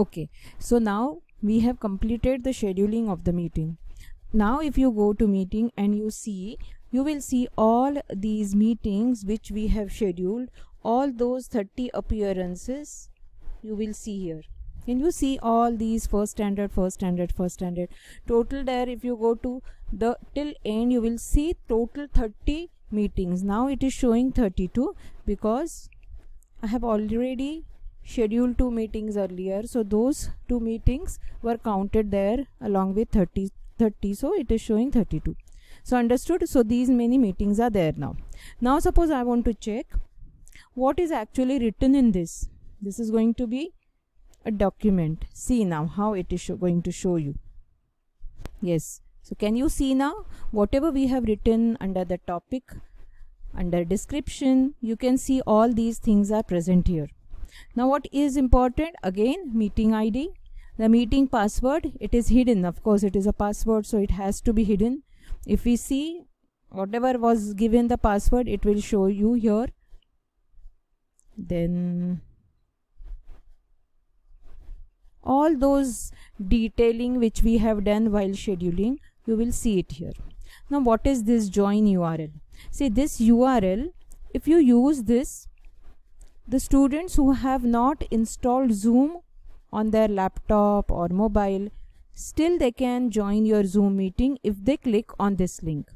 Okay, so now we have completed the scheduling of the meeting. Now if you go to meeting and you will see all these meetings which we have scheduled, all those 30 appearances you will see here. Can you see all these first standard total there? If you go to the till end, you will see total 30 meetings. Now it is showing 32 because I have already scheduled 2 meetings earlier, so those 2 meetings were counted there along with 30, so it is showing 32. So understood? So these many meetings are there now. Now suppose I want to check what is actually written in this. This is going to be a document. See now how it is going to show you. Yes, so can you see now whatever we have written under the topic, under description, you can see all these things are present here. Now what is important? Again, meeting ID, the meeting password, it is hidden. Of course it is a password, so it has to be hidden. If we see whatever was given the password, it will show you here. Then all those detailing which we have done while scheduling, you will see it here. Now what is this join URL? See, this URL, if you use this, the students who have not installed Zoom on their laptop or mobile, still they can join your Zoom meeting if they click on this link.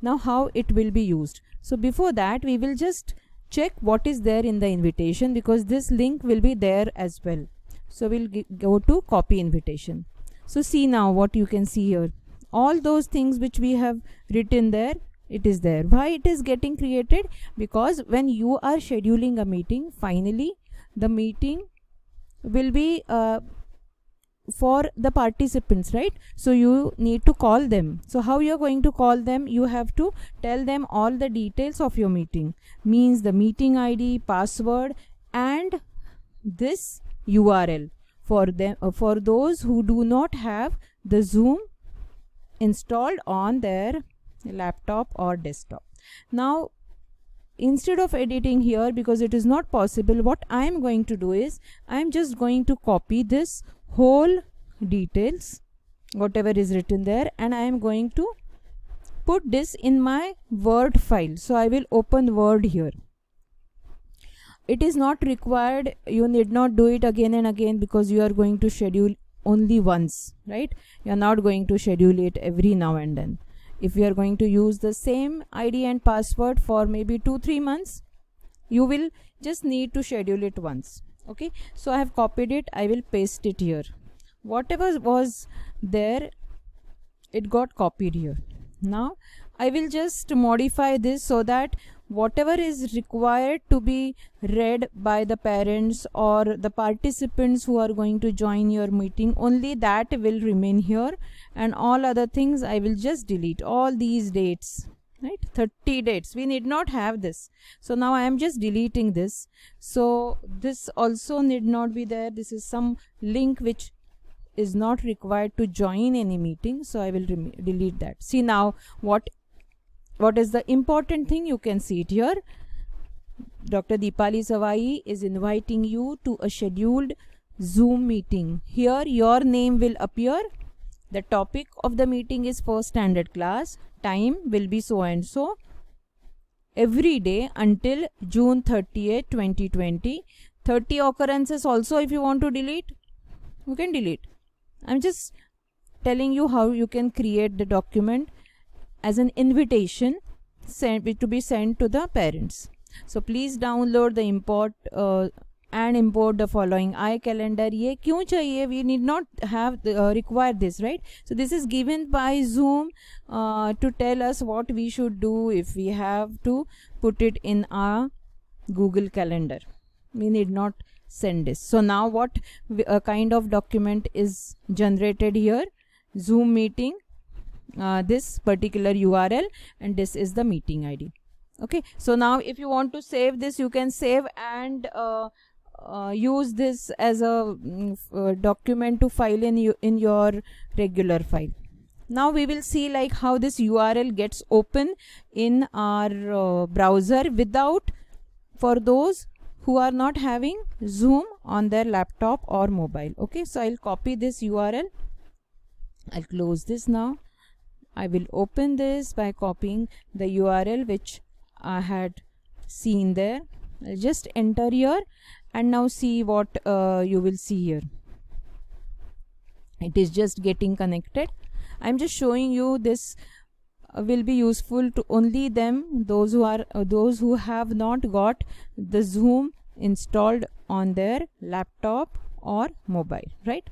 Now how it will be used? So before that, we will just check what is there in the invitation, because this link will be there as well. So we'll go to copy invitation. So see now what you can see here. All those things which we have written there, it is there. Why it is getting created? Because when you are scheduling a meeting, finally the meeting will be for the participants, right? So you need to call them. So how you are going to call them? You have to tell them all the details of your meeting, means the meeting ID, password, and this URL for them, for those who do not have the Zoom installed on their laptop or desktop. Now instead of editing here, because it is not possible, what I am going to do is I am just going to copy this whole details, whatever is written there, and I am going to put this in my Word file. So I will open Word here. It is not required, you need not do it again and again, because you are going to schedule only once, right? You are not going to schedule it every now and then. If you are going to use the same ID and password for maybe 2-3 months, you will just need to schedule it once. Okay, so I have copied it, I will paste it here. Whatever was there, it got copied here. Now I will just modify this so that whatever is required to be read by the parents or the participants who are going to join your meeting, only that will remain here, and all other things I will just delete. All these dates, right? 30 dates, we need not have this. So now I am just deleting this. So this also need not be there. This is some link which is not required to join any meeting, so I will delete that. See now what is the important thing? You can see it here. Dr. Deepali Savai is inviting you to a scheduled Zoom meeting. Here your name will appear. The topic of the meeting is first standard class. Time will be so and so. Every day until June 30th, 2020. 30 occurrences also, if you want to delete, you can delete. I'm just telling you how you can create the document as an invitation to be sent to the parents. So please download the import and import the following iCalendar. Ye kyun chahiye? We need not have require this, right? So this is given by Zoom to tell us what we should do if we have to put it in our Google Calendar. We need not send this. So now what kind of document is generated here? Zoom meeting, this particular URL, and this is the meeting ID. Okay, so now if you want to save this, you can save and use this as a document to file in your regular file. Now we will see like how this URL gets open in our browser without, for those who are not having Zoom on their laptop or mobile. Okay, so I'll copy this URL. I'll close this now. I will open this by copying the URL which I had seen there. I'll just enter here and now see what you will see here. It is just getting connected. I'm just showing you this will be useful to only them, those who have not got the Zoom installed on their laptop or mobile, right?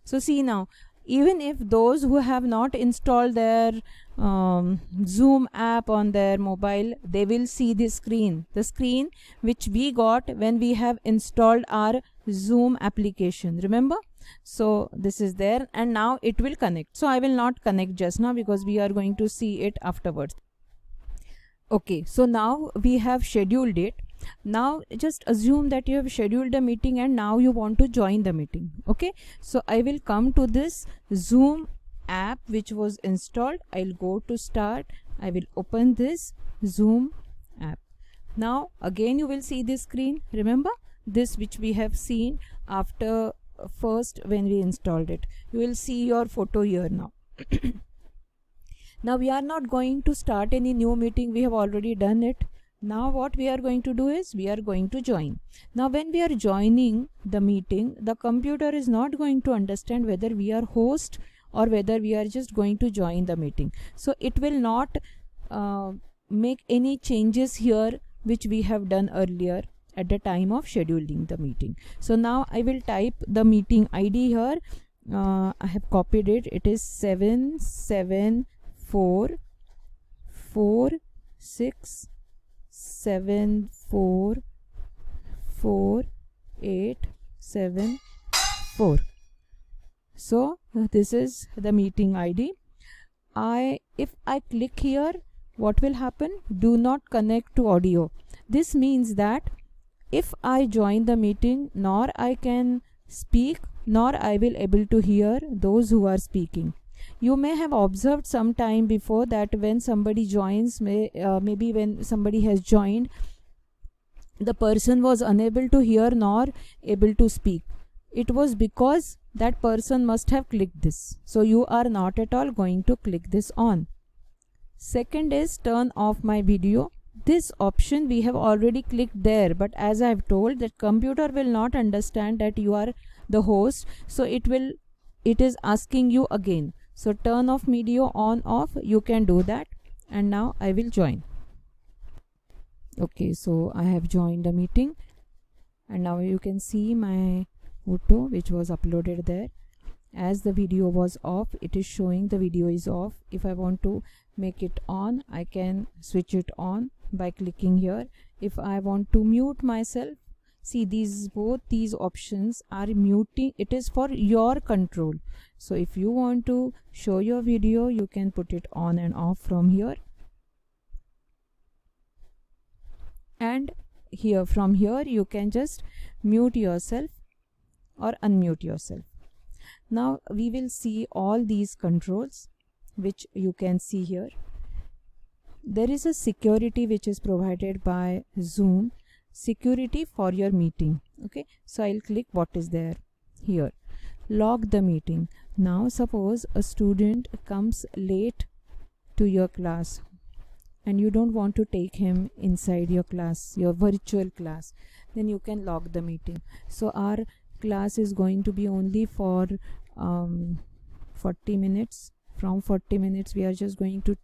So see now, even if those who have not installed their Zoom app on their mobile, they will see this screen, the screen which we got when we have installed our Zoom application, remember? So this is there, and now it will connect. So I will not connect just now because we are going to see it afterwards. Okay, so now we have scheduled it. Now just assume that you have scheduled a meeting and now you want to join the meeting. Okay, so I will come to this Zoom app which was installed. I'll go to start. I will open this Zoom app. Now again you will see this screen, remember this which we have seen after first when we installed it. You will see your photo here now. Now we are not going to start any new meeting, we have already done it. Now what we are going to do is we are going to join. Now when we are joining the meeting, the computer is not going to understand whether we are host or whether we are just going to join the meeting. So it will not make any changes here which we have done earlier at the time of scheduling the meeting. So now I will type the meeting ID here. I have copied it. It is 77446744874. So this is the meeting ID. If I click here, what will happen? Do not connect to audio. This means that if I join the meeting, nor I can speak, nor I will able to hear those who are speaking. You may have observed some time before that when somebody joins, maybe when somebody has joined, the person was unable to hear nor able to speak. It was because that person must have clicked this. So you are not at all going to click this on. Second is turn off my video. This option we have already clicked there, but as I have told, that computer will not understand that you are the host, so it is asking you again. So turn off video, on off, you can do that. And now I will join. Okay, so I have joined the meeting and now you can see my photo which was uploaded there. As the video was off, it is showing the video is off. If I want to make it on, I can switch it on by clicking here. If I want to mute myself, see both these options are muting. It is for your control. So if you want to show your video, you can put it on and off from here. And here, from here, you can just mute yourself or unmute yourself. Now we will see all these controls which you can see here. There is a security which is provided by Zoom, security for your meeting. Okay, so I'll click what is there here. Log the meeting. Now suppose a student comes late to your class and you don't want to take him inside your class, your virtual class, then you can log the meeting. So our class is going to be only for 40 minutes. From 40 minutes we are just going to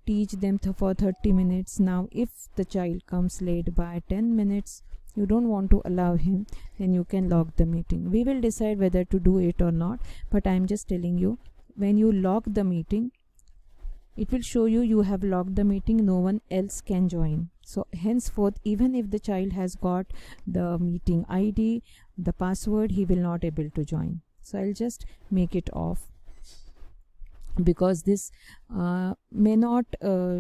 teach them for 30 minutes. Now if the child comes late by 10 minutes, you don't want to allow him, then you can log the meeting. We will decide whether to do it or not, but I am just telling you, when you log the meeting, it will show you have logged the meeting, no one else can join. So henceforth, even if the child has got the meeting ID, the password, he will not able to join. So I'll just make it off, because this may not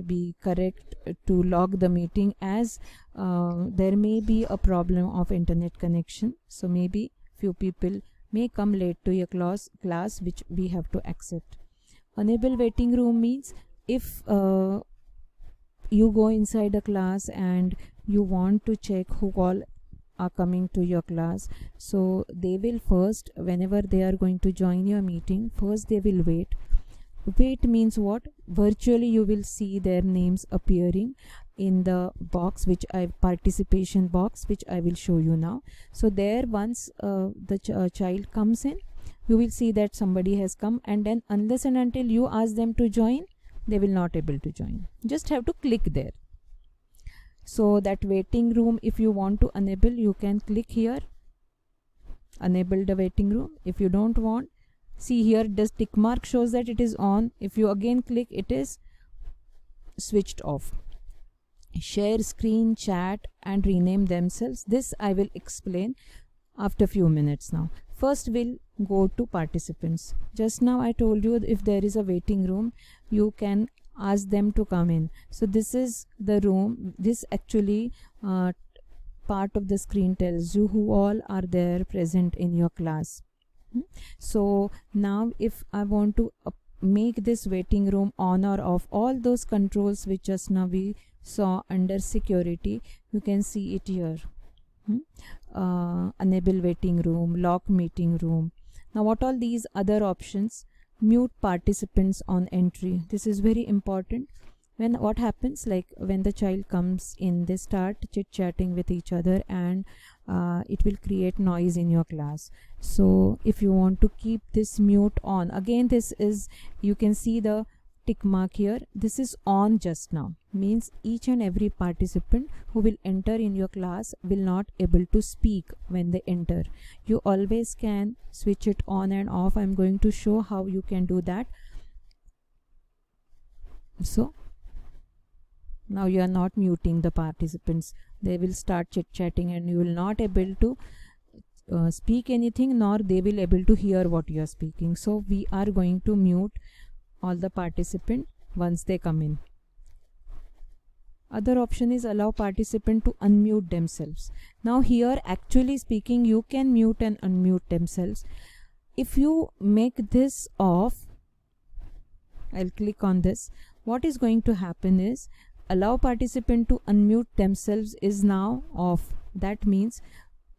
be correct to log the meeting, as there may be a problem of internet connection. So maybe few people may come late to your class, which we have to accept. Enable waiting room means if you go inside a class and you want to check who are coming to your class, so they will first, whenever they are going to join your meeting, first they will wait. Wait means what? Virtually you will see their names appearing in the box which participation box, which I will show you now. So there, once the child comes in, you will see that somebody has come, and then unless and until you ask them to join, they will not able to join. Just have to click there. So that waiting room, if you want to enable, you can click here, enable the waiting room. If you don't want, see here, this tick mark shows that it is on. If you again click, it is switched off. Share screen, chat and rename themselves, this I will explain after few minutes. Now first we'll go to participants. Just now I told you, if there is a waiting room, you can ask them to come in. So this is the room. This actually part of the screen tells you who all are there present in your class. So now if I want to make this waiting room on or off, all those controls which just now we saw under security, you can see it here. Enable waiting room, lock meeting room. Now what all these other options? Mute participants on entry. This is very important. When what happens, like when the child comes in, they start chit chatting with each other, and it will create noise in your class. So if you want to keep this mute on, again this is, you can see the tick mark here, this is on just now, means each and every participant who will enter in your class will not able to speak when they enter. You always can switch it on and off. I'm going to show how you can do that. So now you are not muting the participants, they will start chit chatting and you will not able to speak anything, nor they will able to hear what you are speaking. So we are going to mute all the participant once they come in. Other option is allow participant to unmute themselves. Now here, actually speaking, you can mute and unmute themselves. If you make this off, I'll click on this. What is going to happen is, allow participant to unmute themselves is now off. That means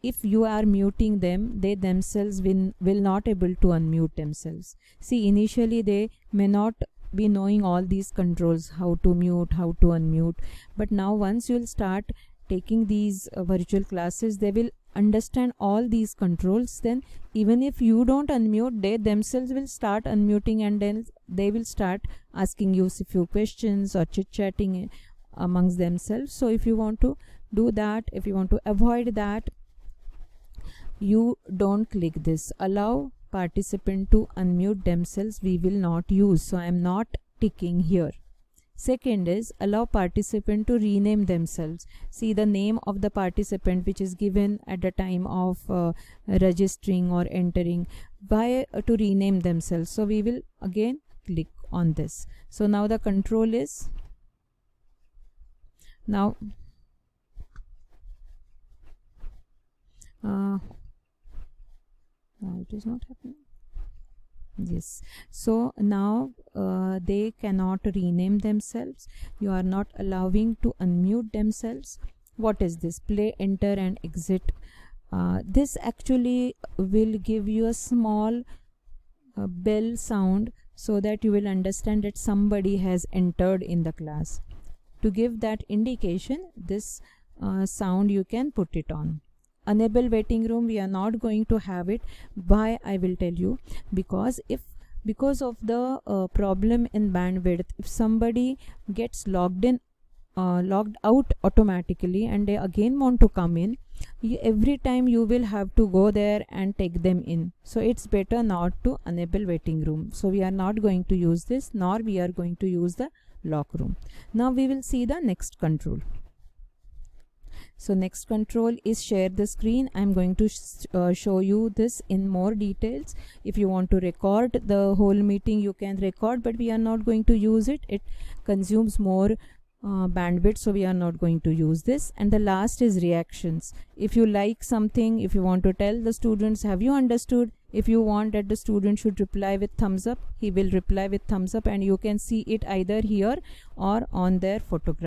if you are muting them, they themselves will not able to unmute themselves. See, initially they may not be knowing all these controls, how to mute, how to unmute, but now once you will start taking these virtual classes, they will understand all these controls. Then even if you don't unmute, they themselves will start unmuting, and then they will start asking you a few questions or chit chatting amongst themselves. So if you want to do that, if you want to avoid that, you don't click this allow participant to unmute themselves, we will not use. So I am not ticking here. Second is allow participant to rename themselves. See the name of the participant which is given at the time of registering or entering, by to rename themselves. So we will again click on this. So now the control is, now it is not happening. Yes, so now they cannot rename themselves. You are not allowing to unmute themselves. What is this? Play, enter and exit. This actually will give you a small bell sound so that you will understand that somebody has entered in the class. To give that indication, this sound you can put it on. Enable waiting room, we are not going to have it. Why? I will tell you. Because of the problem in bandwidth, if somebody gets logged out automatically and they again want to come in, every time you will have to go there and take them in. So it's better not to enable waiting room. So we are not going to use this, nor we are going to use the lock room. Now we will see the next control. So next control is share the screen. I'm going to show you this in more details. If you want to record the whole meeting, you can record, but we are not going to use it. It consumes more bandwidth, so we are not going to use this. And the last is reactions. If you like something, if you want to tell the students, have you understood? If you want that the student should reply with thumbs up, he will reply with thumbs up, and you can see it either here or on their photograph.